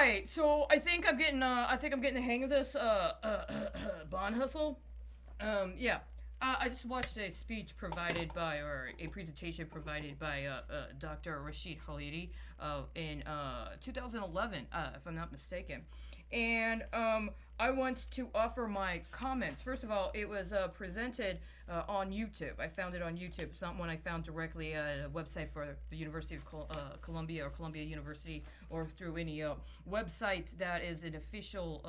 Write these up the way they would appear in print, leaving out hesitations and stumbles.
right, so I think I'm getting the hang of this bond hustle. Yeah. I just watched a speech provided by, or a presentation provided by Dr. Rashid Khalidi in 2011, if I'm not mistaken. And I want to offer my comments. First of all, it was presented on YouTube. I found it on YouTube. It's not one I found directly at a website for the University of Columbia or Columbia University, or through any website that is an official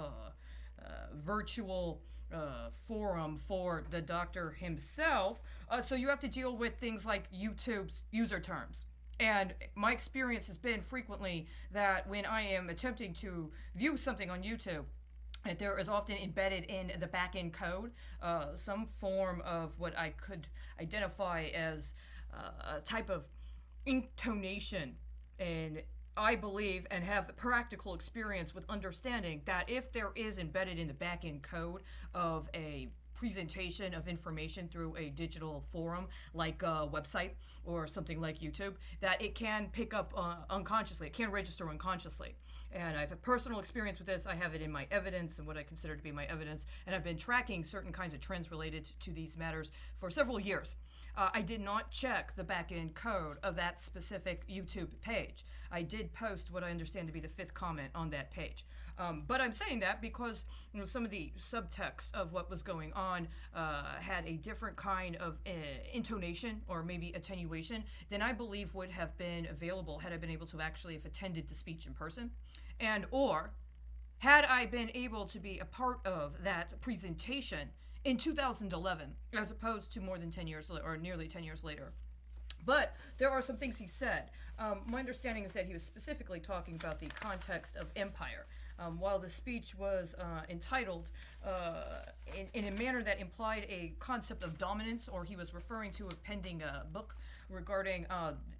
virtual forum for the doctor himself. So you have to deal with things like YouTube's user terms. And my experience has been frequently that when I am attempting to view something on YouTube, that there is often embedded in the back end code some form of what I could identify as a type of intonation. And I believe and have practical experience with understanding that if there is embedded in the back end code of a presentation of information through a digital forum like a website or something like YouTube, that it can pick up unconsciously. It can register unconsciously. And I have a personal experience with this. I have it in my evidence and what I consider to be my evidence. And I've been tracking certain kinds of trends related to these matters for several years. I did not check the back end code of that specific YouTube page. I did post what I understand to be the fifth comment on that page. But I'm saying that because some of the subtext of what was going on had a different kind of intonation or maybe attenuation than I believe would have been available had I been able to actually have attended the speech in person. And or had I been able to be a part of that presentation in 2011, as opposed to more than 10 years later, or nearly 10 years later. But there are some things he said. My understanding is that he was specifically talking about the context of empire. While the speech was entitled in a manner that implied a concept of dominance, or he was referring to a pending book regarding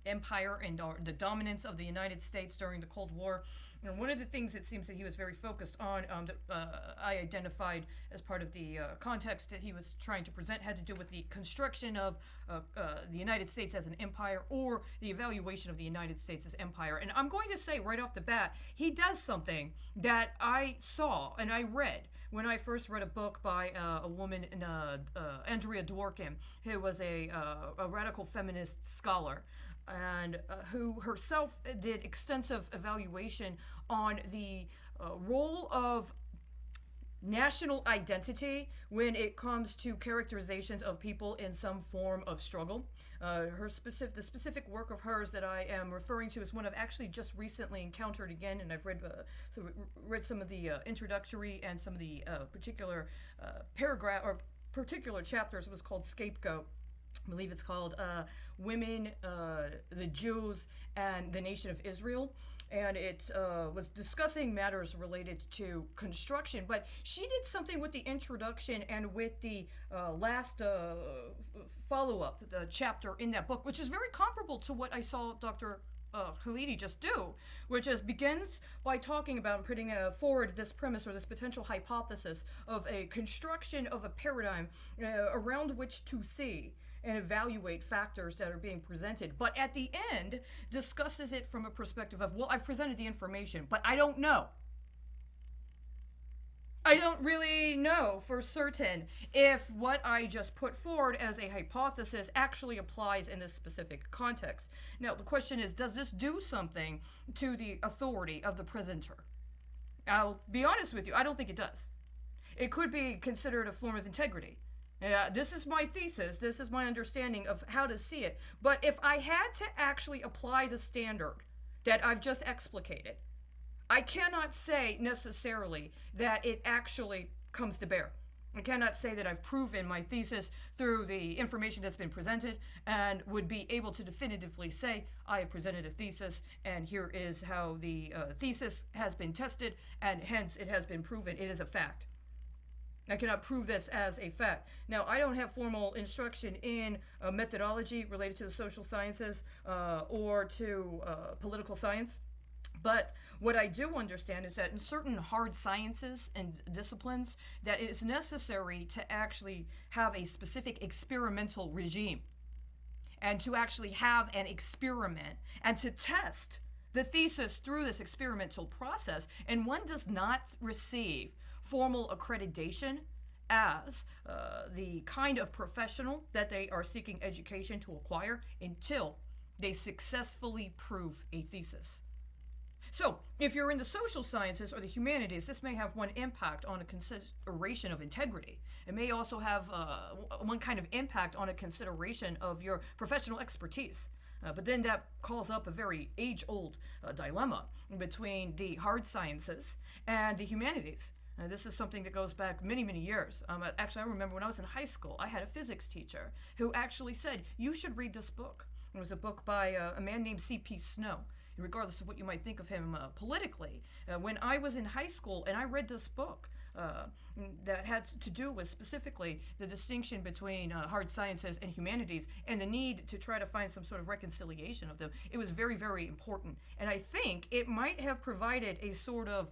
empire and the dominance of the United States during the Cold War. And one of the things it seems that he was very focused on, that I identified as part of the context that he was trying to present, had to do with the construction of the United States as an empire, or the evaluation of the United States as empire. And I'm going to say right off the bat, he does something that I saw and I read when I first read a book by a woman, Andrea Dworkin, who was a radical feminist scholar, and who herself did extensive evaluation on the role of national identity when it comes to characterizations of people in some form of struggle. The specific work of hers that I am referring to is one I've actually just recently encountered again, and I've read some of the introductory and some of the particular paragraph or particular chapters. It was called Scapegoat. I believe it's called Women, the Jews, and the Nation of Israel. And it was discussing matters related to construction. But she did something with the introduction and with the last follow-up, the chapter in that book, which is very comparable to what I saw Dr. Khalidi just do, which is begins by talking about and putting forward this premise or this potential hypothesis of a construction of a paradigm around which to see and evaluate factors that are being presented, but at the end discusses it from a perspective of, well, I've presented the information, but I don't know. I don't really know for certain if what I just put forward as a hypothesis actually applies in this specific context. Now, the question is, does this do something to the authority of the presenter? I'll be honest with you, I don't think it does. It could be considered a form of integrity. This is my thesis, this is my understanding of how to see it. But if I had to actually apply the standard that I've just explicated, I cannot say necessarily that it actually comes to bear. I cannot say that I've proven my thesis through the information that's been presented and would be able to definitively say, I have presented a thesis and here is how the thesis has been tested and hence it has been proven. It is a fact. I cannot prove this as a fact. Now, I don't have formal instruction in methodology related to the social sciences or to political science. But what I do understand is that in certain hard sciences and disciplines, that it is necessary to actually have a specific experimental regime and to actually have an experiment and to test the thesis through this experimental process, and one does not receive formal accreditation as the kind of professional that they are seeking education to acquire until they successfully prove a thesis. So, if you're in the social sciences or the humanities, this may have one impact on a consideration of integrity. It may also have one kind of impact on a consideration of your professional expertise. But then that calls up a very age-old dilemma between the hard sciences and the humanities. This is something that goes back many, many years. Actually, I remember when I was in high school, I had a physics teacher who actually said, you should read this book. It was a book by a man named C.P. Snow. Regardless of what you might think of him politically, when I was in high school and I read this book that had to do with specifically the distinction between hard sciences and humanities and the need to try to find some sort of reconciliation of them, it was very, very important. And I think it might have provided a sort of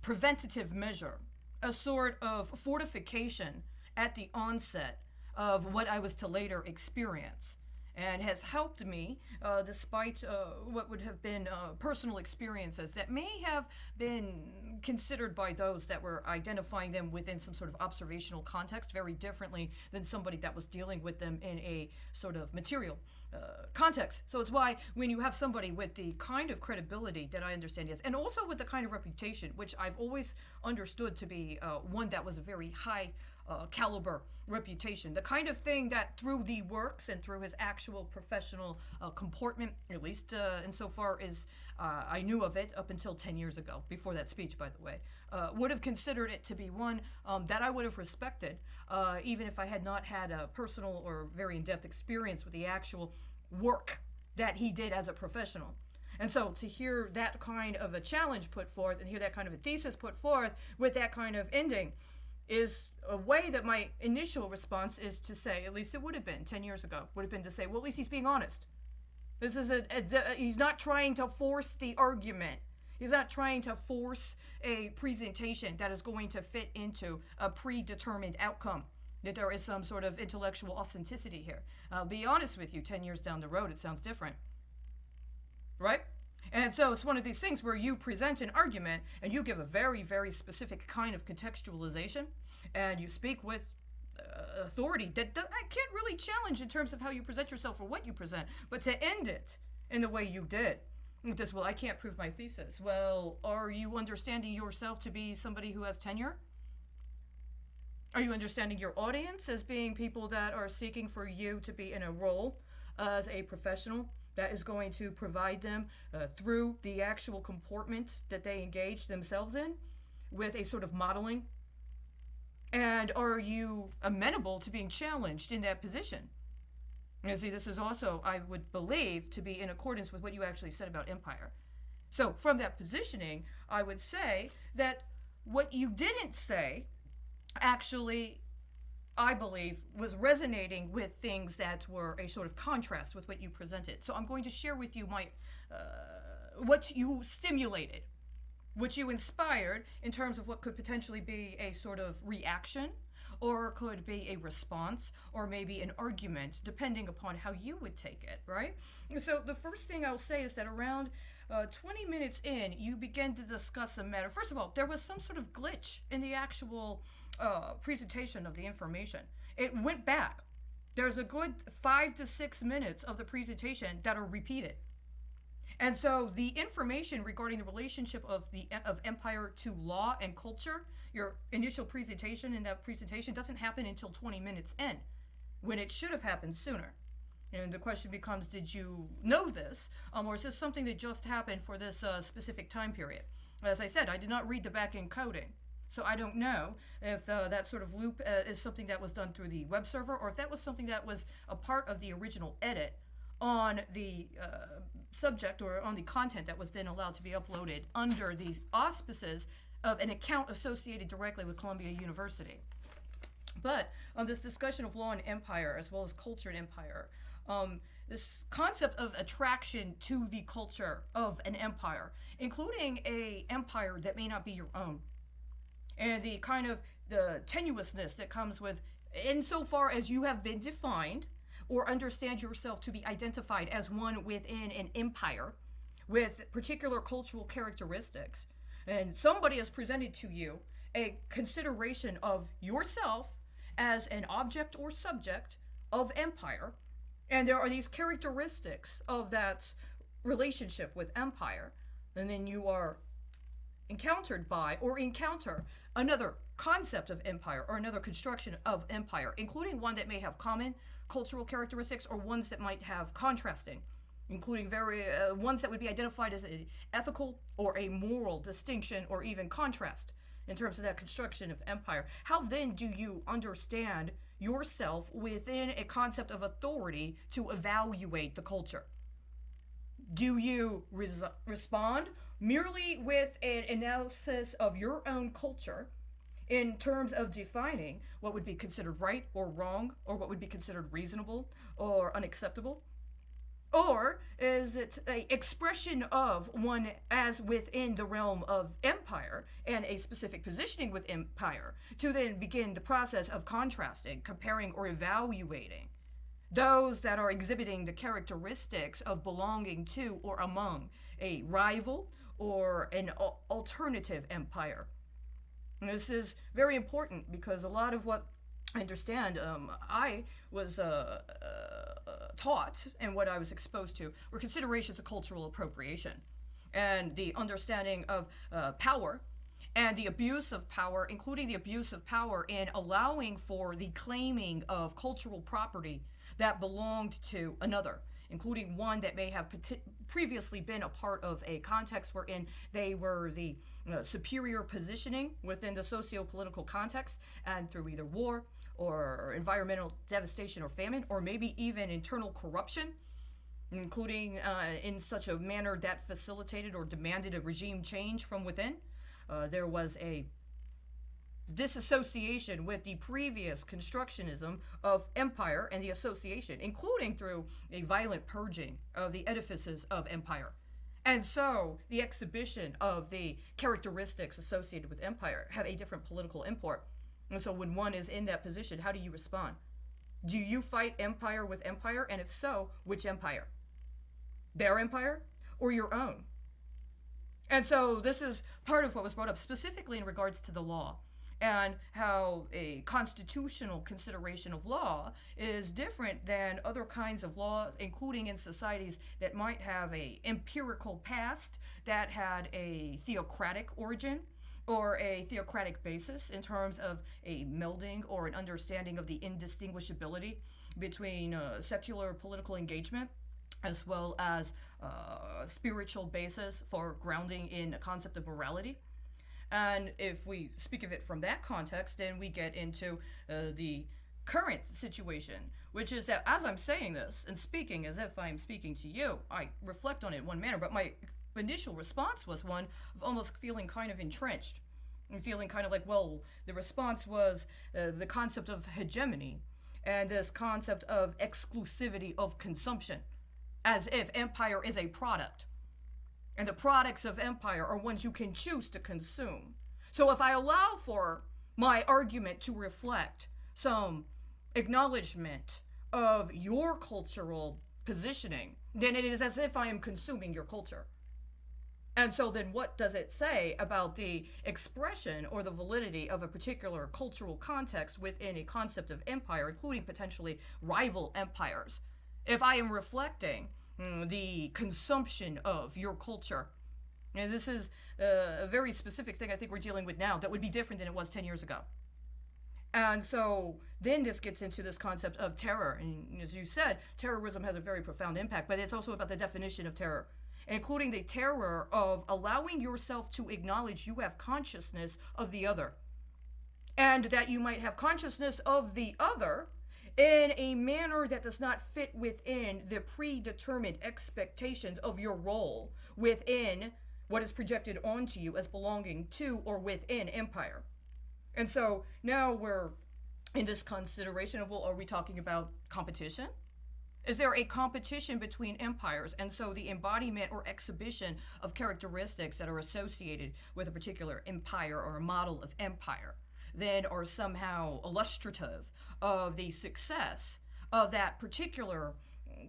preventative measure, a sort of fortification at the onset of what I was to later experience, and has helped me despite what would have been personal experiences that may have been considered by those that were identifying them within some sort of observational context very differently than somebody that was dealing with them in a sort of material context. So it's why when you have somebody with the kind of credibility that I understand is, and also with the kind of reputation, which I've always understood to be one that was a very high caliber reputation, the kind of thing that through the works and through his actual professional comportment, at least insofar as I knew of it up until 10 years ago, before that speech, by the way, would have considered it to be one that I would have respected, even if I had not had a personal or very in-depth experience with the actual work that he did as a professional. And so to hear that kind of a challenge put forth and hear that kind of a thesis put forth with that kind of ending is a way that my initial response is to say, at least it would have been 10 years ago, would have been to say, well, at least he's being honest. This is he's not trying to force the argument. He's not trying to force a presentation that is going to fit into a predetermined outcome, that there is some sort of intellectual authenticity here. I'll be honest with you, 10 years down the road, it sounds different. Right? And so it's one of these things where you present an argument and you give a very, very specific kind of contextualization, and you speak with authority that I can't really challenge in terms of how you present yourself or what you present, but to end it in the way you did. This, well, I can't prove my thesis. Well, are you understanding yourself to be somebody who has tenure? Are you understanding your audience as being people that are seeking for you to be in a role as a professional that is going to provide them through the actual comportment that they engage themselves in with a sort of modeling? And are you amenable to being challenged in that position? You see, this is also, I would believe, to be in accordance with what you actually said about empire. So from that positioning, I would say that what you didn't say actually, I believe, was resonating with things that were a sort of contrast with what you presented. So I'm going to share with you my what you stimulated, what you inspired in terms of what could potentially be a sort of reaction, or could be a response, or maybe an argument, depending upon how you would take it, right? So the first thing I'll say is that around 20 minutes in, you begin to discuss a matter. First of all, there was some sort of glitch in the actual presentation of the information. It went back. There's a good 5 to 6 minutes of the presentation that are repeated. And so the information regarding the relationship of empire to law and culture, your initial presentation in that presentation doesn't happen until 20 minutes in, when it should have happened sooner. And the question becomes, did you know this, or is this something that just happened for this specific time period? As I said, I did not read the back-end coding, so I don't know if that sort of loop is something that was done through the web server, or if that was something that was a part of the original edit on the subject or on the content that was then allowed to be uploaded under the auspices of an account associated directly with Columbia University. But this discussion of law and empire, as well as culture and empire, this concept of attraction to the culture of an empire, including a empire that may not be your own, and the kind of the tenuousness that comes with, insofar as you have been defined or understand yourself to be identified as one within an empire, with particular cultural characteristics, and somebody has presented to you a consideration of yourself as an object or subject of empire, and there are these characteristics of that relationship with empire, and then you are encountered by or encounter another concept of empire or another construction of empire, including one that may have common cultural characteristics or ones that might have contrasting, including very ones that would be identified as an ethical or a moral distinction or even contrast in terms of that construction of empire. How then do you understand yourself within a concept of authority to evaluate the culture? Do you respond merely with an analysis of your own culture in terms of defining what would be considered right or wrong, or what would be considered reasonable or unacceptable? Or is it an expression of one as within the realm of empire and a specific positioning with empire to then begin the process of contrasting, comparing, or evaluating those that are exhibiting the characteristics of belonging to or among a rival or an alternative empire? And this is very important because a lot of what I understand, I was taught and what I was exposed to were considerations of cultural appropriation and the understanding of power and the abuse of power, including the abuse of power in allowing for the claiming of cultural property that belonged to another, including one that may have previously been a part of a context wherein they were the superior positioning within the socio-political context, and through either war or environmental devastation or famine, or maybe even internal corruption, including in such a manner that facilitated or demanded a regime change from within. There was a disassociation with the previous constructionism of empire and the association, including through a violent purging of the edifices of empire. And so the exhibition of the characteristics associated with empire have a different political import. And so when one is in that position, how do you respond? Do you fight empire with empire? And if so, which empire? Their empire or your own? And so this is part of what was brought up specifically in regards to the law, and how a constitutional consideration of law is different than other kinds of law, including in societies that might have a empirical past, that had a theocratic origin or a theocratic basis in terms of a melding or an understanding of the indistinguishability between secular political engagement as well as spiritual basis for grounding in a concept of morality. And if we speak of it from that context, then we get into the current situation, which is that as I'm saying this and speaking as if I'm speaking to you, I reflect on it in one manner, but my initial response was one of almost feeling kind of entrenched and feeling kind of like, well, the response was the concept of hegemony and this concept of exclusivity of consumption, as if empire is a product. And the products of empire are ones you can choose to consume. So if I allow for my argument to reflect some acknowledgement of your cultural positioning, then it is as if I am consuming your culture. And so then what does it say about the expression or the validity of a particular cultural context within a concept of empire, including potentially rival empires, if I am reflecting the consumption of your culture? And this is a very specific thing I think we're dealing with now that would be different than it was 10 years ago. And so then this gets into this concept of terror. And as you said, terrorism has a very profound impact, but it's also about the definition of terror, including the terror of allowing yourself to acknowledge you have consciousness of the other, and that you might have consciousness of the other in a manner that does not fit within the predetermined expectations of your role within what is projected onto you as belonging to or within empire. And so now we're in this consideration of, well, are we talking about competition? Is there a competition between empires? And so the embodiment or exhibition of characteristics that are associated with a particular empire or a model of empire then are somehow illustrative of the success of that particular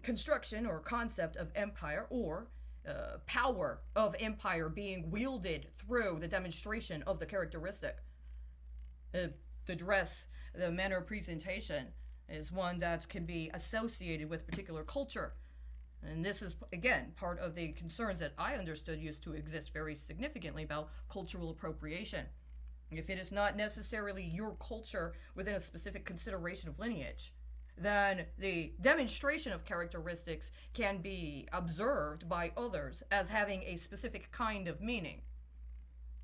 construction or concept of empire, or power of empire being wielded through the demonstration of the characteristic. Uh, the dress, the manner of presentation is one that can be associated with particular culture. And this is, again, part of the concerns that I understood used to exist very significantly about cultural appropriation. If it is not necessarily your culture within a specific consideration of lineage, then the demonstration of characteristics can be observed by others as having a specific kind of meaning.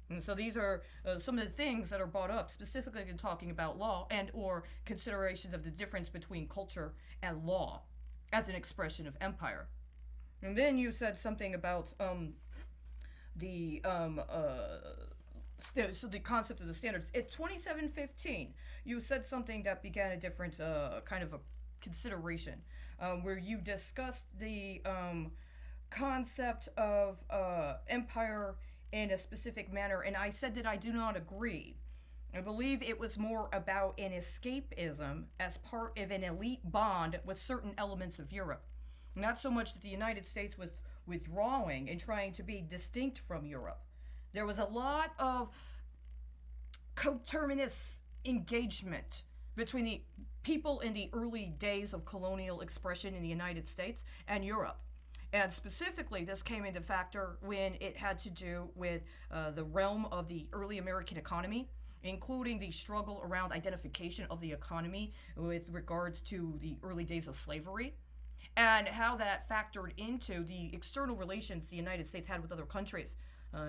And so these are some of the things that are brought up specifically in talking about law and or considerations of the difference between culture and law as an expression of empire. And then you said something about the so the concept of the standards. It's 2715. You said something that began a different kind of a consideration, where you discussed the concept of empire in a specific manner, and I said that I do not agree. I believe it was more about an escapism as part of an elite bond with certain elements of Europe. Not so much that the United States was withdrawing and trying to be distinct from Europe. There was a lot of coterminous engagement between the people in the early days of colonial expression in the United States and Europe. And specifically, this came into factor when it had to do with the realm of the early American economy, including the struggle around identification of the economy with regards to the early days of slavery, and how that factored into the external relations the United States had with other countries,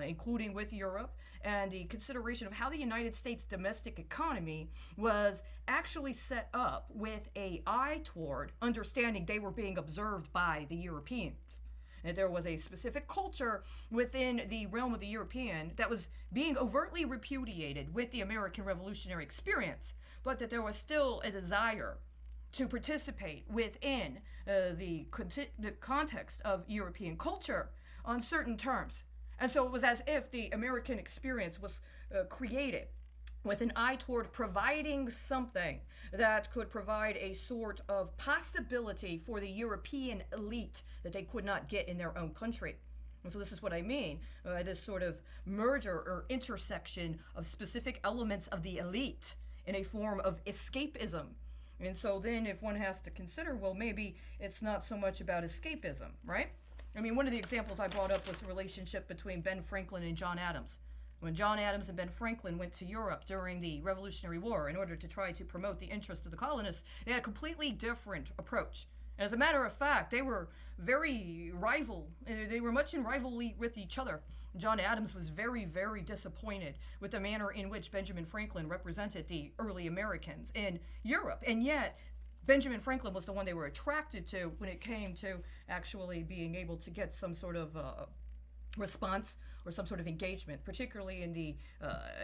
including with Europe, and the consideration of how the United States domestic economy was actually set up with an eye toward understanding they were being observed by the Europeans. And there was a specific culture within the realm of the European that was being overtly repudiated with the American Revolutionary experience, but that there was still a desire to participate within the context of European culture on certain terms. And so it was as if the American experience was created with an eye toward providing something that could provide a sort of possibility for the European elite that they could not get in their own country. And so this is what I mean, this sort of merger or intersection of specific elements of the elite in a form of escapism. And so then if one has to consider, well, maybe it's not so much about escapism, right? I mean, one of the examples I brought up was the relationship between Ben Franklin and John Adams. When John Adams and Ben Franklin went to Europe during the Revolutionary War in order to try to promote the interests of the colonists, they had a completely different approach. And as a matter of fact, they were very rival. They were much in rivalry with each other. John Adams was very, very disappointed with the manner in which Benjamin Franklin represented the early Americans in Europe. And yet, Benjamin Franklin was the one they were attracted to when it came to actually being able to get some sort of response or some sort of engagement, particularly in the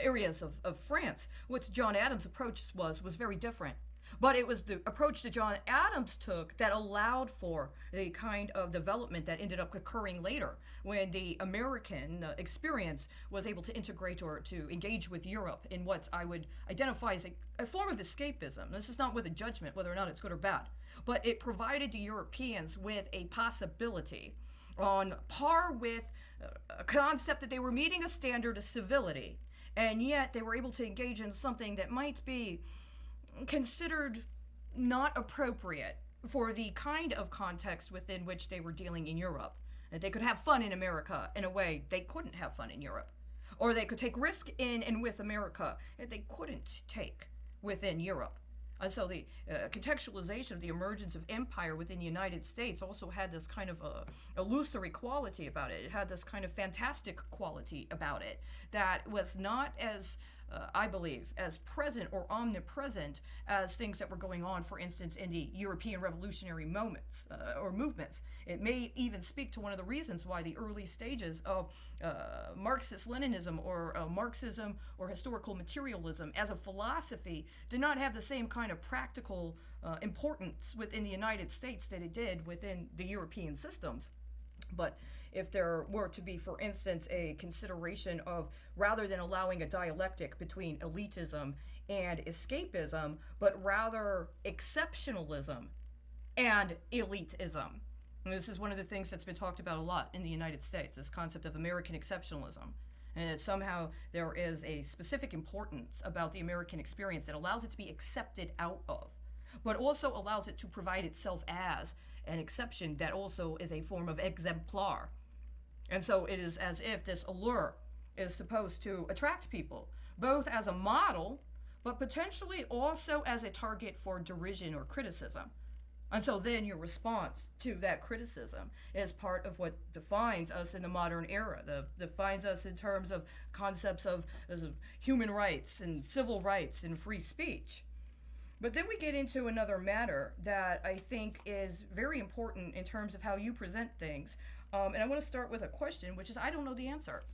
areas of France. What John Adams' approach was very different. But it was the approach that John Adams took that allowed for the kind of development that ended up occurring later when the American experience was able to integrate or to engage with Europe in what I would identify as a form of escapism. This is not with a judgment whether or not it's good or bad, but it provided the Europeans with a possibility on par with a concept that they were meeting a standard of civility, and yet they were able to engage in something that might be considered not appropriate for the kind of context within which they were dealing in Europe. And they could have fun in America in a way they couldn't have fun in Europe. Or they could take risk in and with America that they couldn't take within Europe. And so the contextualization of the emergence of empire within the United States also had this kind of illusory quality about it. It had this kind of fantastic quality about it that was not as I believe, as present or omnipresent as things that were going on, for instance, in the European revolutionary moments or movements. It may even speak to one of the reasons why the early stages of Marxist-Leninism or Marxism or historical materialism as a philosophy did not have the same kind of practical importance within the United States that it did within the European systems. But if there were to be, for instance, a consideration of rather than allowing a dialectic between elitism and escapism, but rather exceptionalism and elitism, And this is one of the things that's been talked about a lot in the United States, this concept of American exceptionalism. And that somehow there is a specific importance about the American experience that allows it to be accepted out of, but also allows it to provide itself as an exception that also is a form of exemplar. And so it is as if this allure is supposed to attract people, both as a model, but potentially also as a target for derision or criticism. And so then your response to that criticism is part of what defines us in the modern era, defines us in terms of concepts of human rights and civil rights and free speech. But then we get into another matter that I think is very important in terms of how you present things. And I want to start with a question, which is I don't know the answer.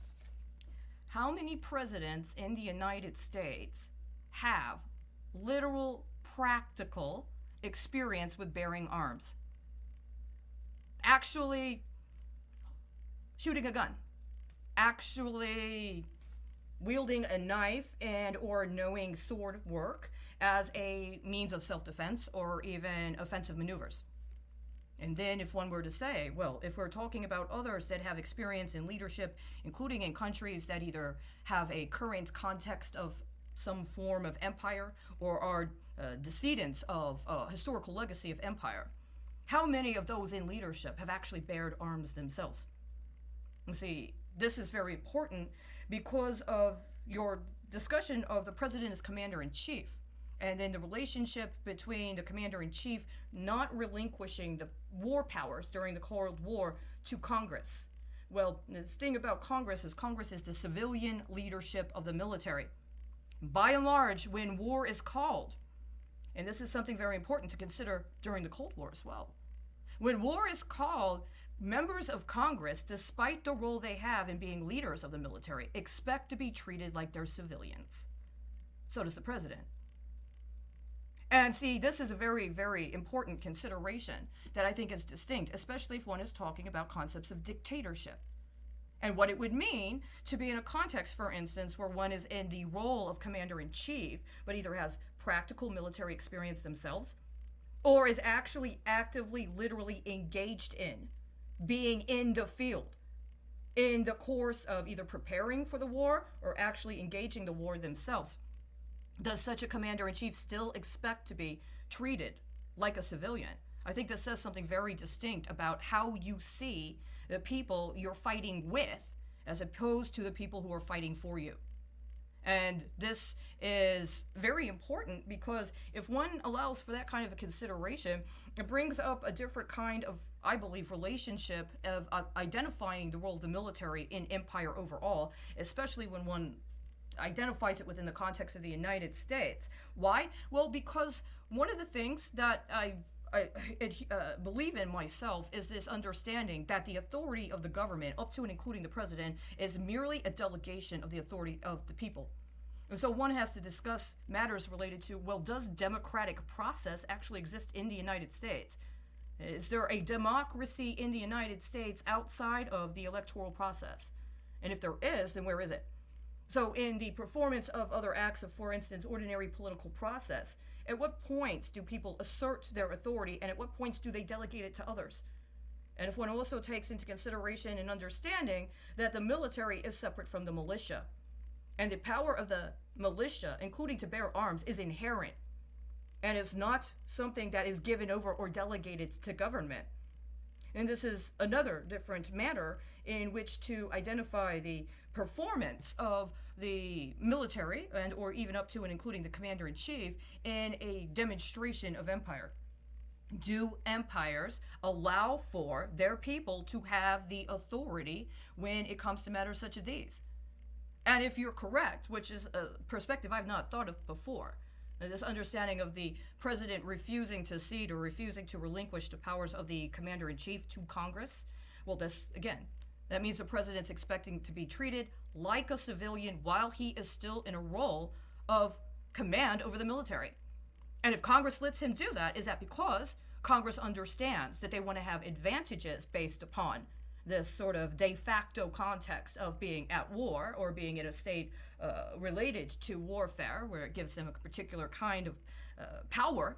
How many presidents in the United States have literal, practical experience with bearing arms? Actually shooting a gun, actually wielding a knife and or knowing sword work as a means of self-defense or even offensive maneuvers. And then if one were to say, well, if we're talking about others that have experience in leadership, including in countries that either have a current context of some form of empire or are decedents of historical legacy of empire, how many of those in leadership have actually bared arms themselves? You see, this is very important because of your discussion of the president as commander-in-chief, and then the relationship between the commander-in-chief not relinquishing the war powers during the Cold War to Congress. Well, the thing about Congress is the civilian leadership of the military. By and large, when war is called, and this is something very important to consider during the Cold War as well, when war is called, members of Congress, despite the role they have in being leaders of the military, expect to be treated like they're civilians. So does the president. And see, this is a very, very important consideration that I think is distinct, especially if one is talking about concepts of dictatorship. And what it would mean to be in a context, for instance, where one is in the role of commander-in-chief, but either has practical military experience themselves, or is actually actively, literally engaged in being in the field in the course of either preparing for the war or actually engaging the war themselves. Does such a commander-in-chief still expect to be treated like a civilian? I think this says something very distinct about how you see the people you're fighting with as opposed to the people who are fighting for you. And this is very important because if one allows for that kind of a consideration, it brings up a different kind of, I believe, relationship of identifying the role of the military in empire overall, especially when one identifies it within the context of the United States. Why? Well, because one of the things that I believe in myself is this understanding that the authority of the government, up to and including the president, is merely a delegation of the authority of the people. And so one has to discuss matters related to, well, does democratic process actually exist in the United States? Is there a democracy in the United States outside of the electoral process? And if there is, then where is it? So in the performance of other acts of, for instance, ordinary political process, at what points do people assert their authority and at what points do they delegate it to others? And if one also takes into consideration and understanding that the military is separate from the militia, and the power of the militia, including to bear arms, is inherent and is not something that is given over or delegated to government. And this is another different matter in which to identify the performance of the military and or even up to and including the commander-in-chief in a demonstration of empire. Do empires allow for their people to have the authority when it comes to matters such as these? And if you're correct, which is a perspective I've not thought of before, this understanding of the president refusing to cede or refusing to relinquish the powers of the commander-in-chief to Congress, well, this, again, that means the president's expecting to be treated like a civilian while he is still in a role of command over the military. And if Congress lets him do that, is that because Congress understands that they want to have advantages based upon this sort of de facto context of being at war or being in a state related to warfare, where it gives them a particular kind of power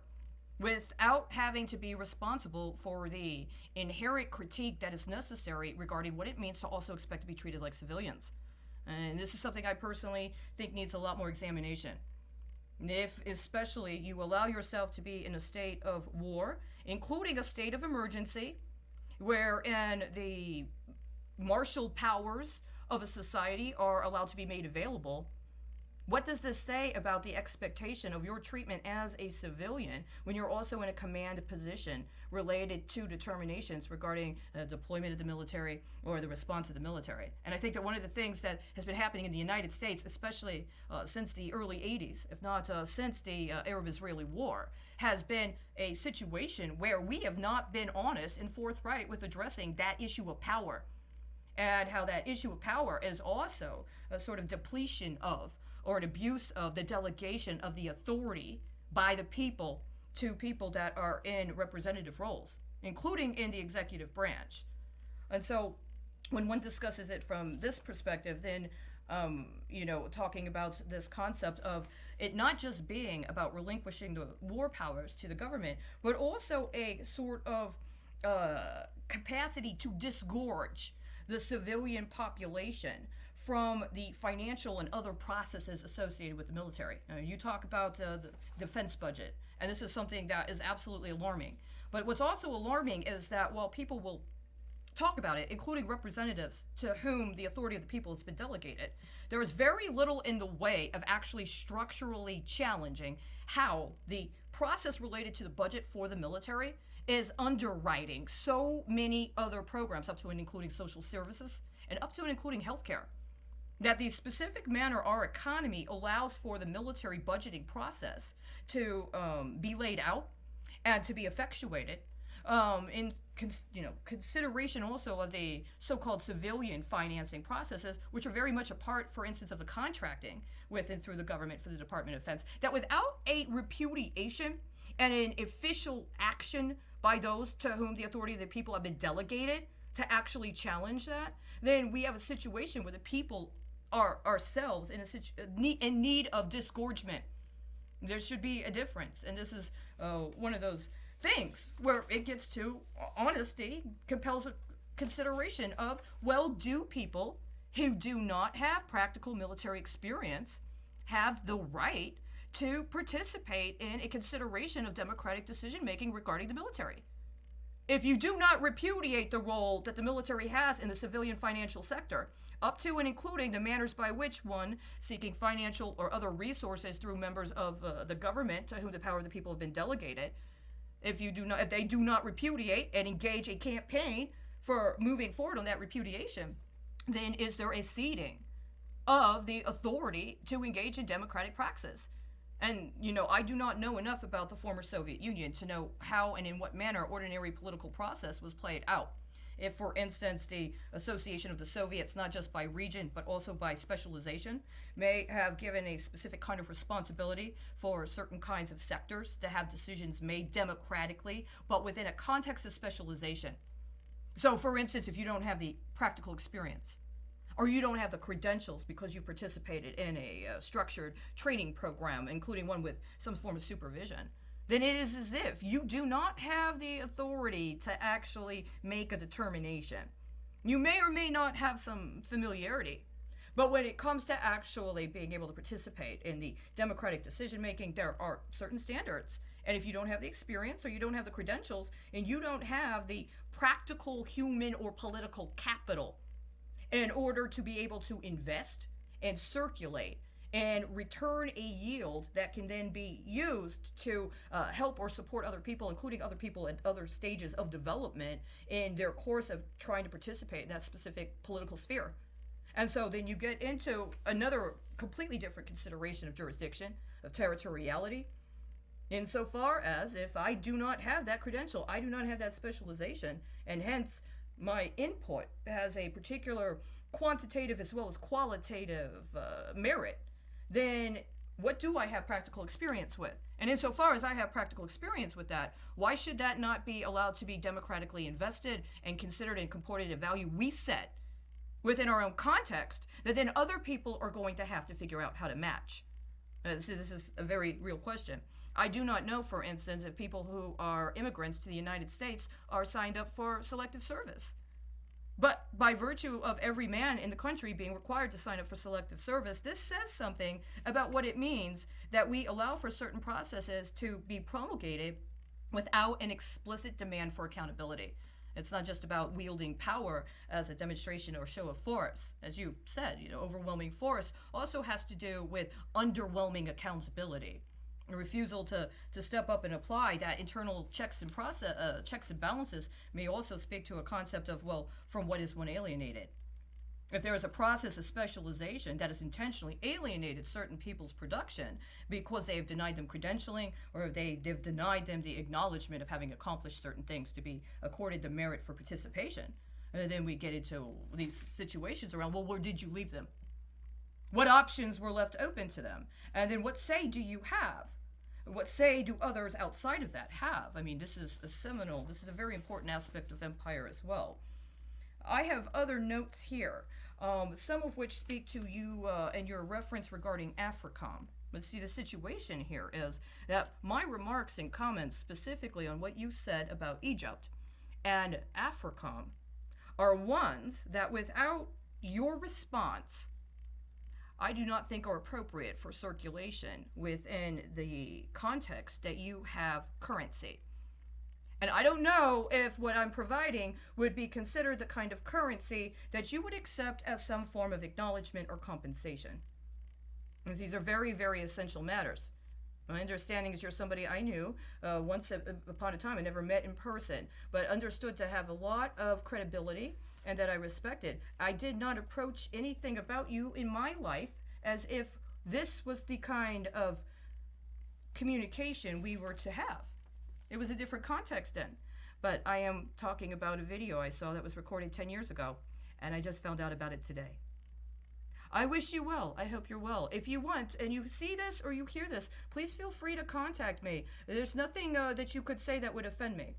without having to be responsible for the inherent critique that is necessary regarding what it means to also expect to be treated like civilians. And this is something I personally think needs a lot more examination. If, especially, you allow yourself to be in a state of war, including a state of emergency, wherein the martial powers of a society are allowed to be made available, what does this say about the expectation of your treatment as a civilian when you're also in a command position related to determinations regarding deployment of the military or the response of the military? And I think that one of the things that has been happening in the United States, especially since the early 80s, if not since the Arab-Israeli War, has been a situation where we have not been honest and forthright with addressing that issue of power, and how that issue of power is also a sort of depletion of, or an abuse of, the delegation of the authority by the people to people that are in representative roles, including in the executive branch. And so when one discusses it from this perspective, then, talking about this concept of it not just being about relinquishing the war powers to the government, but also a sort of capacity to disgorge the civilian population from the financial and other processes associated with the military. You talk about the defense budget, and this is something that is absolutely alarming. But what's also alarming is that while people will talk about it, including representatives to whom the authority of the people has been delegated, there is very little in the way of actually structurally challenging how the process related to the budget for the military is underwriting so many other programs, up to and including social services, and up to and including healthcare. That the specific manner our economy allows for the military budgeting process to be laid out and to be effectuated, in consideration also of the so-called civilian financing processes, which are very much a part, for instance, of the contracting with and through the government for the Department of Defense, that without a repudiation and an official action by those to whom the authority of the people have been delegated to actually challenge that, then we have a situation where the people are ourselves in need of disgorgement. There should be a difference, and this is one of those things where it gets to honesty compels a consideration of, well, do people who do not have practical military experience have the right to participate in a consideration of democratic decision making regarding the military? If you do not repudiate the role that the military has in the civilian financial sector, up to and including the manners by which one seeking financial or other resources through members of the government to whom the power of the people have been delegated, if they do not repudiate and engage a campaign for moving forward on that repudiation, then is there a ceding of the authority to engage in democratic praxis? And, I do not know enough about the former Soviet Union to know how and in what manner ordinary political process was played out. If, for instance, the association of the Soviets, not just by region, but also by specialization, may have given a specific kind of responsibility for certain kinds of sectors to have decisions made democratically, but within a context of specialization. So, for instance, if you don't have the practical experience, or you don't have the credentials because you participated in a structured training program, including one with some form of supervision, then it is as if you do not have the authority to actually make a determination. You may or may not have some familiarity, but when it comes to actually being able to participate in the democratic decision making, there are certain standards. And if you don't have the experience, or you don't have the credentials, and you don't have the practical human or political capital in order to be able to invest and circulate and return a yield that can then be used to help or support other people, including other people at other stages of development in their course of trying to participate in that specific political sphere. And so then you get into another completely different consideration of jurisdiction, of territoriality, insofar as if I do not have that credential, I do not have that specialization, and hence my input has a particular quantitative as well as qualitative merit, then what do I have practical experience with? And insofar as I have practical experience with that, why should that not be allowed to be democratically invested and considered and comported a value we set within our own context that then other people are going to have to figure out how to match? This is a very real question. I do not know, for instance, if people who are immigrants to the United States are signed up for selective service. But by virtue of every man in the country being required to sign up for selective service, this says something about what it means that we allow for certain processes to be promulgated without an explicit demand for accountability. It's not just about wielding power as a demonstration or show of force. As you said, overwhelming force also has to do with underwhelming accountability. A refusal to step up and apply that internal checks and balances may also speak to a concept of, well, from what is one alienated? If there is a process of specialization that has intentionally alienated certain people's production because they have denied them credentialing, or they've denied them the acknowledgement of having accomplished certain things to be accorded the merit for participation, and then we get into these situations around, well, where did you leave them? What options were left open to them? And then what say do you have? What say do others outside of that have? I mean, this is a very important aspect of empire as well. I have other notes here, some of which speak to you and your reference regarding AFRICOM. But see, the situation here is that my remarks and comments specifically on what you said about Egypt and AFRICOM are ones that without your response, I do not think are appropriate for circulation within the context that you have currency. And I don't know if what I'm providing would be considered the kind of currency that you would accept as some form of acknowledgement or compensation. Because these are very, very essential matters. My understanding is you're somebody I knew once upon a time. I never met in person, but understood to have a lot of credibility and that I respected. I did not approach anything about you in my life as if this was the kind of communication we were to have. It was a different context then. But I am talking about a video I saw that was recorded 10 years ago, and I just found out about it today. I wish you well. I hope you're well. If you want, and you see this or you hear this, please feel free to contact me. There's nothing that you could say that would offend me.